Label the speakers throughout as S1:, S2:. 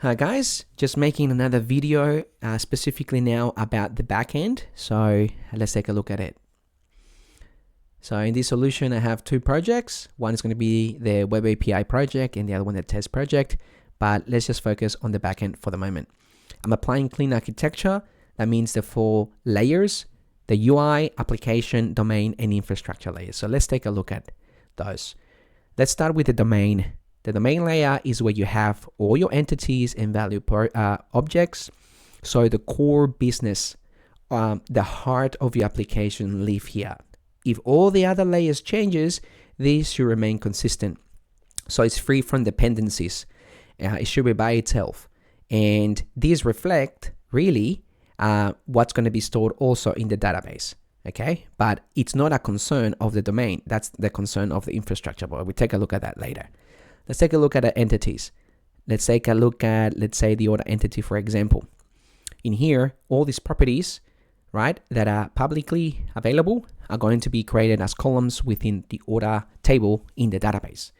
S1: Hi guys, just making another video specifically now about the backend. So let's take a look at it. So in this solution, I have two projects. One is going to be the Web API project and the other one the test project. But let's just focus on the backend for the moment. I'm applying clean architecture. That means the 4 layers, the UI, application, domain, and infrastructure layers. So let's take a look at those. Let's start with the domain. The domain layer is where you have all your entities and value objects. So the core business, the heart of your application live here. If all the other layers changes, these should remain consistent. So it's free from dependencies. It should be by itself. And these reflect really what's going to be stored also in the database. Okay, but it's not a concern of the domain. That's the concern of the infrastructure, but we'll take a look at that later. Let's take a look at the entities. Let's take a look at, let's say, the order entity, for example. In here, all these properties, right, that are publicly available are going to be created as columns within the order table in the database.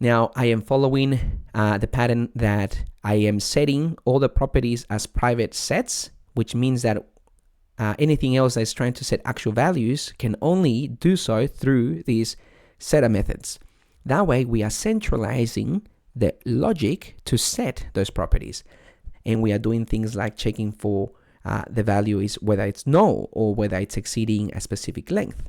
S1: Now, I am following the pattern that I am setting all the properties as private sets, which means that anything else that's trying to set actual values can only do so through these setter methods. That way, we are centralizing the logic to set those properties. And we are doing things like checking for the value is whether it's null or whether it's exceeding a specific length.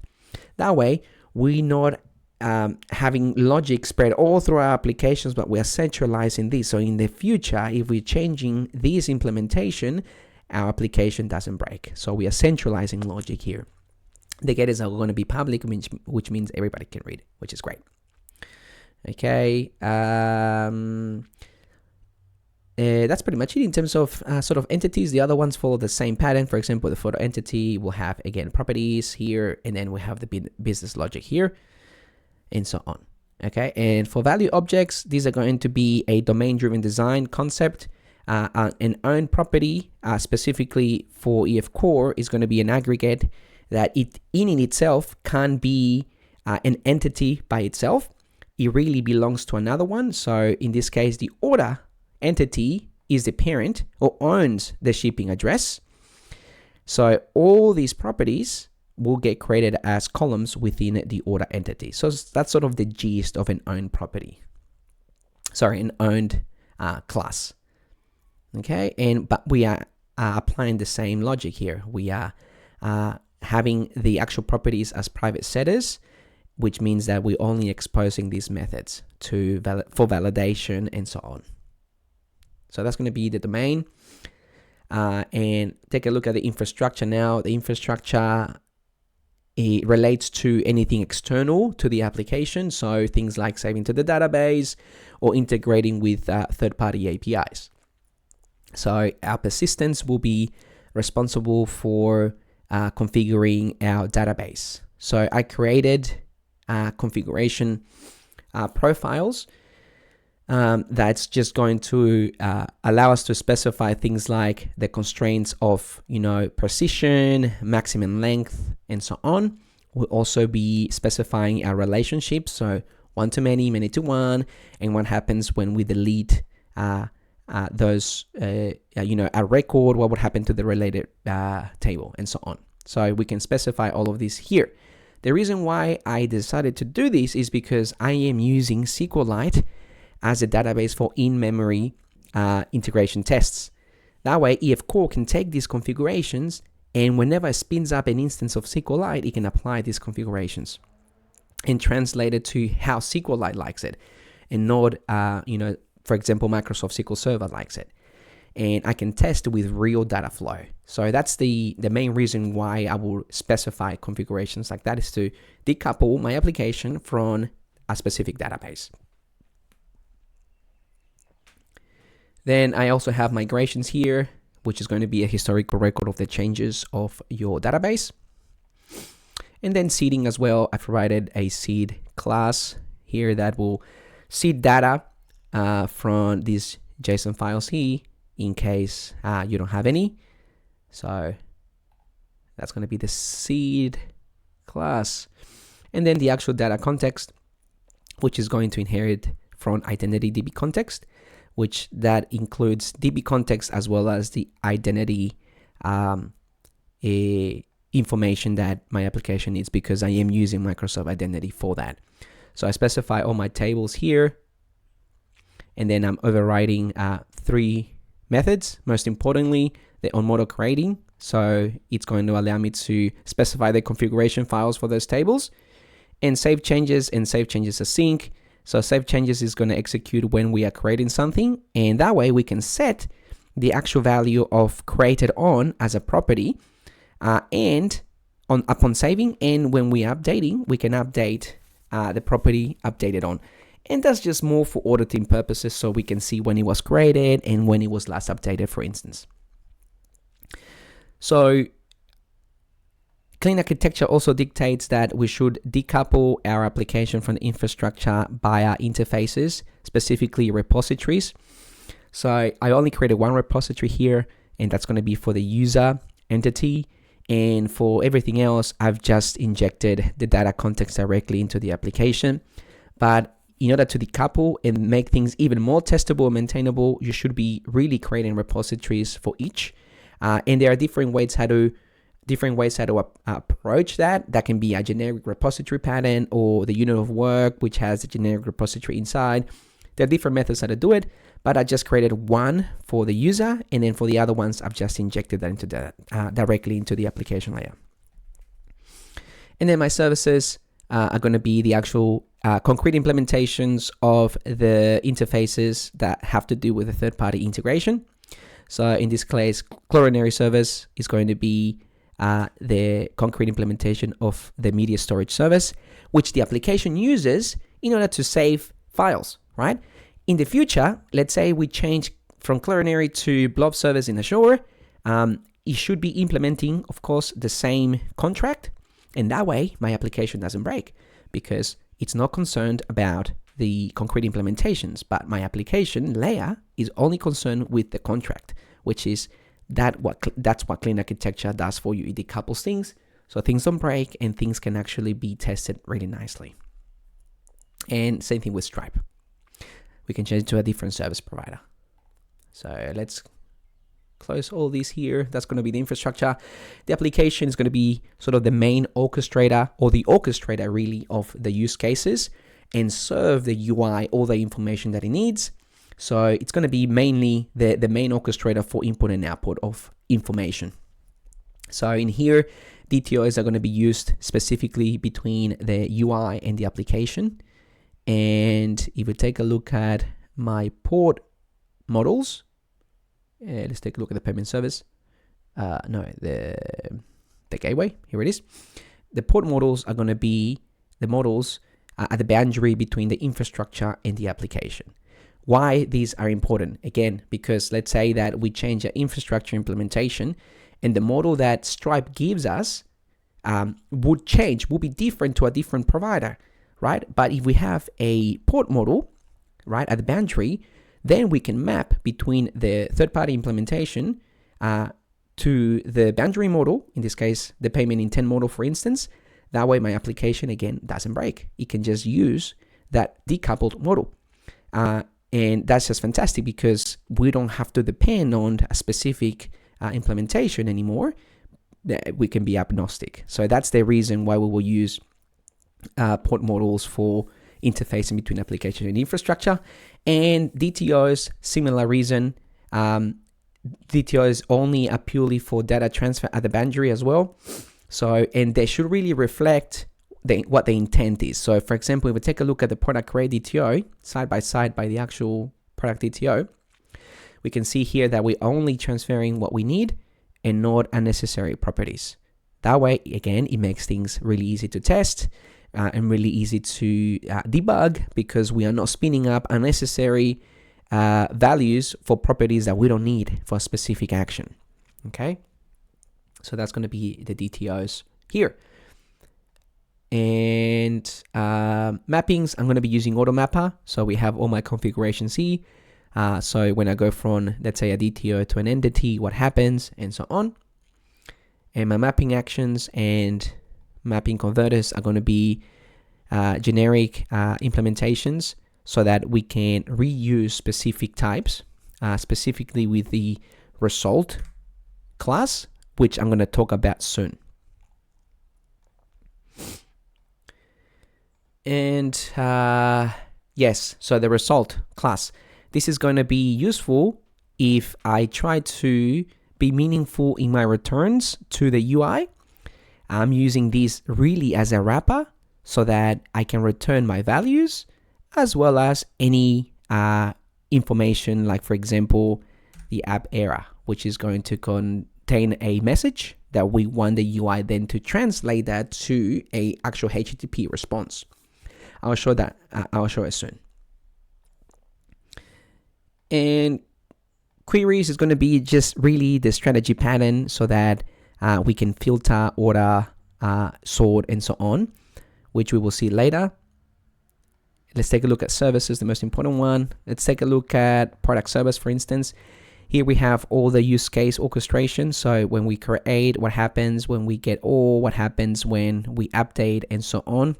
S1: That way, we're not having logic spread all through our applications, but we are centralizing this. So in the future, if we're changing this implementation, our application doesn't break. So we are centralizing logic here. The getters are going to be public, which means everybody can read it, which is great. Okay, that's pretty much it in terms of sort of entities. The other ones follow the same pattern. For example, the photo entity will have, again, properties here, and then we have the business logic here, and so on. Okay, and for value objects, these are going to be a domain-driven design concept. An owned property, specifically for EF Core, is going to be an aggregate that in itself can be an entity by itself. It really belongs to another one. So in this case, the order entity is the parent or owns the shipping address. So all these properties will get created as columns within the order entity. So that's sort of the gist of an owned property. Sorry, an owned class. Okay, but we are applying the same logic here. We are having the actual properties as private setters, which means that we're only exposing these methods for validation and so on. So that's going to be the domain. And take a look at the infrastructure now. The infrastructure, it relates to anything external to the application. So things like saving to the database or integrating with third-party APIs. So our persistence will be responsible for configuring our database. So I created configuration profiles that's just going to allow us to specify things like the constraints of, precision, maximum length, and so on. We'll also be specifying our relationships, so one to many, many to one, and what happens when we delete those, a record, what would happen to the related table, and so on. So we can specify all of this here. The reason why I decided to do this is because I am using SQLite as a database for in-memory integration tests. That way, EF Core can take these configurations, and whenever it spins up an instance of SQLite, it can apply these configurations and translate it to how SQLite likes it, and not, for example, Microsoft SQL Server likes it. And I can test with real data flow. So that's the main reason why I will specify configurations like that, is to decouple my application from a specific database. Then I also have migrations here, which is going to be a historical record of the changes of your database. And then seeding as well. I provided a seed class here that will seed data from these JSON files here, in case you don't have any. So that's going to be the seed class. And then the actual data context, which is going to inherit from identity DB context, which that includes DB context as well as the identity information that my application needs, because I am using Microsoft Identity for that. So I specify all my tables here, and then I'm overriding 3 methods. Most importantly, the on model creating. So it's going to allow me to specify the configuration files for those tables, and save changes async. So save changes is going to execute when we are creating something, and that way we can set the actual value of created on as a property, and upon saving, and when we are updating, we can update the property updated on. And that's just more for auditing purposes, so we can see when it was created and when it was last updated, for instance. So clean architecture also dictates that we should decouple our application from the infrastructure via interfaces, specifically repositories. So I only created one repository here, and that's going to be for the user entity. And for everything else, I've just injected the data context directly into the application. But in order to decouple and make things even more testable and maintainable, you should be really creating repositories for each. And there are different ways how to approach that. That can be a generic repository pattern, or the unit of work, which has a generic repository inside. There are different methods how to do it, but I just created one for the user, and then for the other ones, I've just injected that into directly into the application layer. And then my services are going to be the actual concrete implementations of the interfaces that have to do with the third-party integration. So in this case, Clorinary service is going to be the concrete implementation of the media storage service, which the application uses in order to save files, right? In the future, let's say we change from Clorinary to Blob service in Azure, it should be implementing, of course, the same contract. And that way, my application doesn't break, because it's not concerned about the concrete implementations, but my application layer is only concerned with the contract, which is that's what clean architecture does for you. It decouples things, so things don't break and things can actually be tested really nicely. And same thing with Stripe. We can change it to a different service provider. So let's close all these here. That's going to be the infrastructure. The application is going to be sort of the main orchestrator, or the orchestrator really, of the use cases, and serve the UI all the information that it needs. So it's going to be mainly the main orchestrator for input and output of information. So in here, DTOs are going to be used specifically between the UI and the application. And if we take a look at my port models, let's take a look at the payment service. The gateway, here it is. The port models are going to be the models at the boundary between the infrastructure and the application. Why these are important? Again, because let's say that we change our infrastructure implementation, and the model that Stripe gives us would be different to a different provider, right? But if we have a port model, right, at the boundary, then we can map between the third-party implementation to the boundary model, in this case, the payment intent model, for instance. That way my application, again, doesn't break. It can just use that decoupled model. And that's just fantastic, because we don't have to depend on a specific implementation anymore. We can be agnostic. So that's the reason why we will use port models for interfacing between application and infrastructure. And DTOs, similar reason. DTOs only are purely for data transfer at the boundary as well. So, and they should really reflect what the intent is. So for example, if we take a look at the product create DTO side by side by the actual product DTO, we can see here that we're only transferring what we need and not unnecessary properties. That way, again, it makes things really easy to test and really easy to debug, because we are not spinning up unnecessary values for properties that we don't need for a specific action. Okay, so that's going to be the DTOs here. And mappings, I'm going to be using AutoMapper. So we have all my configurations here. So when I go from, let's say, a DTO to an entity, what happens, and so on. And my mapping actions and mapping converters are going to be generic implementations. so that we can reuse specific types, specifically with the result class, which I'm going to talk about soon. And yes, so the result class. This is going to be useful if I try to be meaningful in my returns to the UI. I'm using this really as a wrapper so that I can return my values as well as any information, like for example, the app error, which is going to contain a message that we want the UI then to translate that to a actual HTTP response. I'll show that. I'll show it soon. And queries is going to be just really the strategy pattern so that we can filter, order, sort, and so on, which we will see later. Let's take a look at services, the most important one. Let's take a look at product service, for instance. Here we have all the use case orchestration. So when we create, what happens when we get all, what happens when we update, and so on.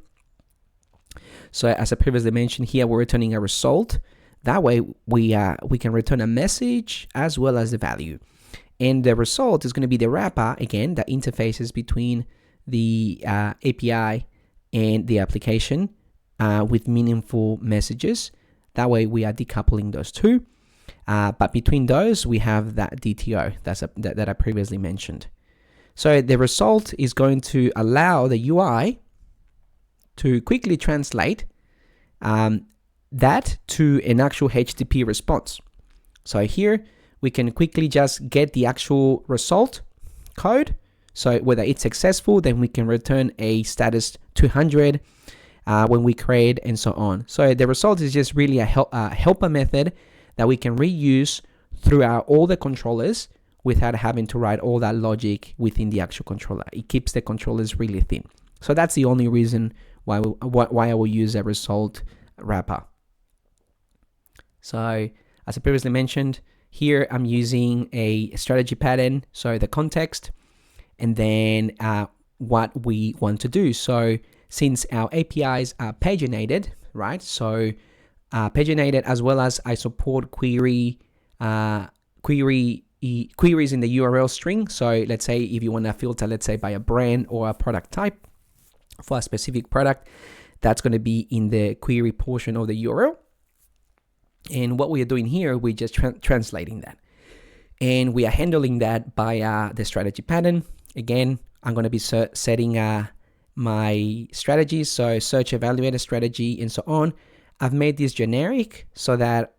S1: So as I previously mentioned, here we're returning a result. That way we can return a message as well as the value. And the result is going to be the wrapper, again, that interfaces between the API and the application with meaningful messages. That way we are decoupling those two. But between those, we have that DTO that I previously mentioned. So the result is going to allow the UI to quickly translate that to an actual HTTP response. So here we can quickly just get the actual result code. So whether it's successful, then we can return a status 200 when we create, and so on. So the result is just really a helper method that we can reuse throughout all the controllers without having to write all that logic within the actual controller. It keeps the controllers really thin. So that's the only reason why I will use a result wrapper. So as I previously mentioned, here I'm using a strategy pattern, so the context, and then what we want to do. So since our APIs are paginated, right? So paginated, as well as I support queries in the URL string. So let's say if you want to filter, let's say by a brand or a product type for a specific product, that's going to be in the query portion of the URL. And what we are doing here, we're just translating that. And we are handling that by the strategy pattern. Again, I'm going to be setting my strategies, so search, evaluate, strategy, and so on. I've made this generic so that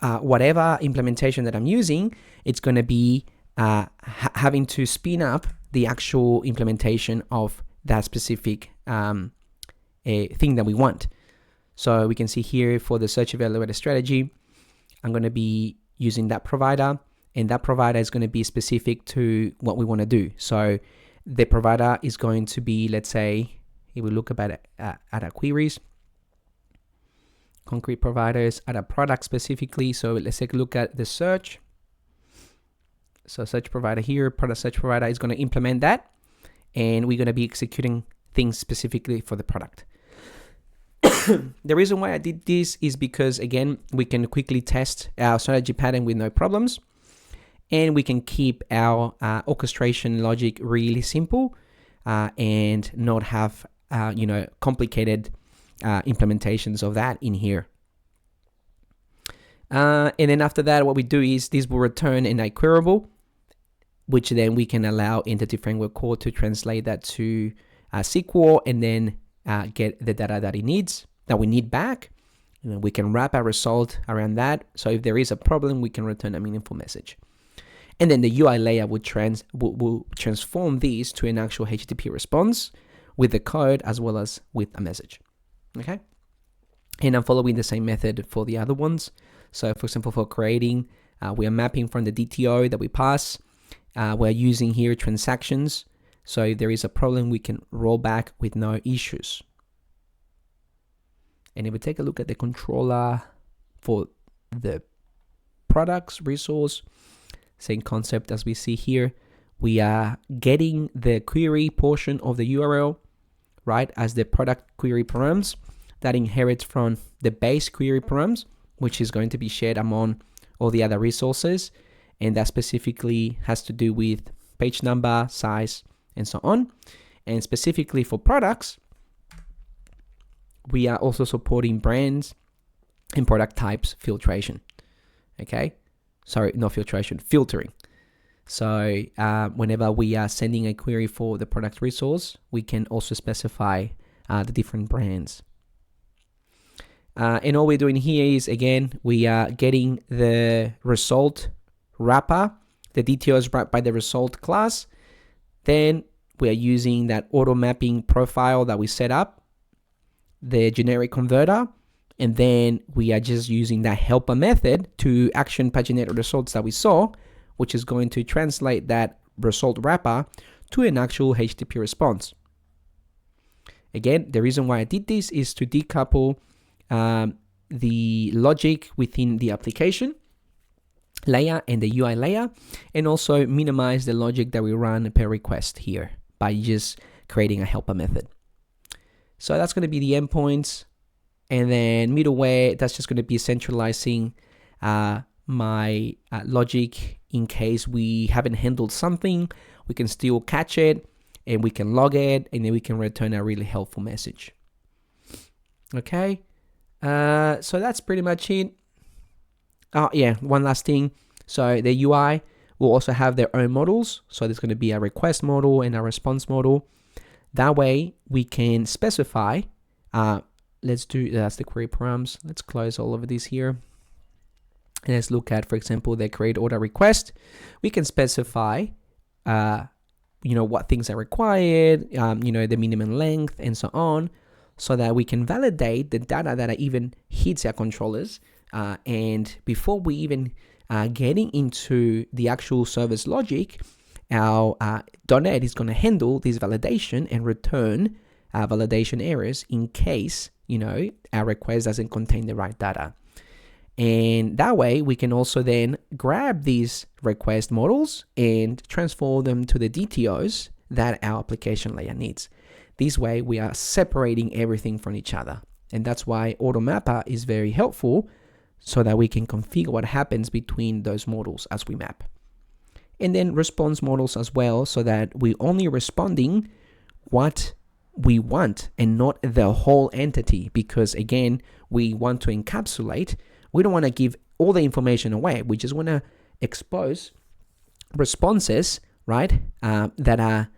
S1: whatever implementation that I'm using, it's going to be having to spin up the actual implementation of that specific thing that we want. So we can see here for the search, evaluate, strategy, I'm going to be using that provider, and that provider is going to be specific to what we want to do. So the provider is going to be, let's say, if we look at our queries, concrete providers at a product specifically. So let's take a look at the search. So search provider here, product search provider is going to implement that, and we're going to be executing things specifically for the product. The reason why I did this is because, again, we can quickly test our strategy pattern with no problems, and we can keep our orchestration logic really simple and not have complicated implementations of that in here. And then after that, what we do is this will return an queryable, which then we can allow Entity Framework Core to translate that to SQL, and then get the data that we need back. And then we can wrap our result around that. So if there is a problem, we can return a meaningful message. And then the UI layer will transform these to an actual HTTP response with the code as well as with a message. Okay. And I'm following the same method for the other ones. So for example, for creating, we are mapping from the DTO that we pass. We're using here transactions. So if there is a problem, we can roll back with no issues. And if we take a look at the controller for the products resource, same concept as we see here, we are getting the query portion of the URL, right, as the product query params. that inherits from the base query params, which is going to be shared among all the other resources. And that specifically has to do with page number, size, and so on. And specifically for products, we are also supporting brands and product types filtration. Okay, sorry, not filtration, filtering. So whenever we are sending a query for the product resource, we can also specify the different brands. And all we're doing here is, again, we are getting the result wrapper, the details wrapped by the result class. Then we are using that auto mapping profile that we set up, the generic converter, and then we are just using that helper method to action paginated results that we saw, which is going to translate that result wrapper to an actual HTTP response. Again, the reason why I did this is to decouple the logic within the application layer and the UI layer, and also minimize the logic that we run per request here by just creating a helper method. So that's going to be the endpoints. And then middleware, that's just going to be centralizing my logic in case we haven't handled something. We can still catch it and we can log it, and then we can return a really helpful message. Okay, so that's pretty much it. Oh yeah, one last thing. So the UI will also have their own models. So there's going to be a request model and a response model. That way we can specify, that's the query params. Let's close all of this here. And let's look at, for example, the create order request. We can specify, what things are required, the minimum length and so on, so that we can validate the data that even hits our controllers. And before we even getting into the actual service logic, our .NET is going to handle this validation and return validation errors in case, our request doesn't contain the right data. And that way we can also then grab these request models and transform them to the DTOs that our application layer needs. This way we are separating everything from each other. And that's why AutoMapper is very helpful, so that we can configure what happens between those models as we map. And then response models as well, so that we're only responding what we want and not the whole entity, because again, we want to encapsulate. We don't want to give all the information away. We just want to expose responses, right, that are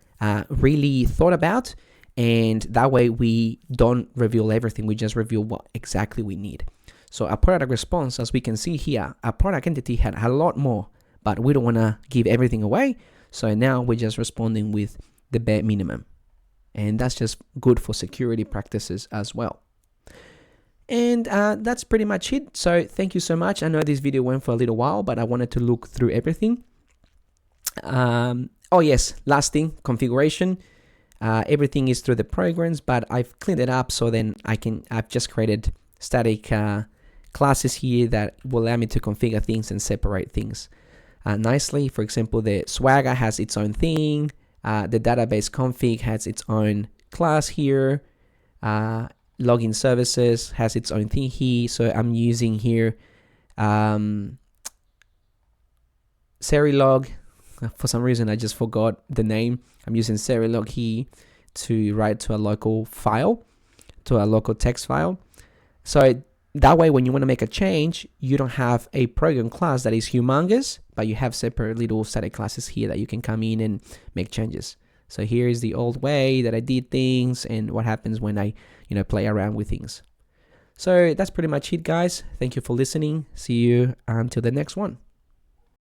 S1: really thought about, and that way we don't reveal everything. We just reveal what exactly we need. So a product response, as we can see here, a product entity had a lot more, but we don't want to give everything away. So now we're just responding with the bare minimum. And that's just good for security practices as well. And that's pretty much it. So thank you so much. I know this video went for a little while, but I wanted to look through everything. Oh yes, last thing, configuration. Everything is through the programs, but I've cleaned it up so then I've just created static classes here that will allow me to configure things and separate things nicely. For example, the Swagger has its own thing. The database config has its own class here. Login services has its own thing here. So I'm using here Serilog. For some reason, I just forgot the name. I'm using Serilog here to write to a local file, to a local text file. So that way, when you want to make a change, you don't have a program class that is humongous, but you have separate little static classes here that you can come in and make changes. So here is the old way that I did things and what happens when I, play around with things. So that's pretty much it, guys. Thank you for listening. See you until the next one.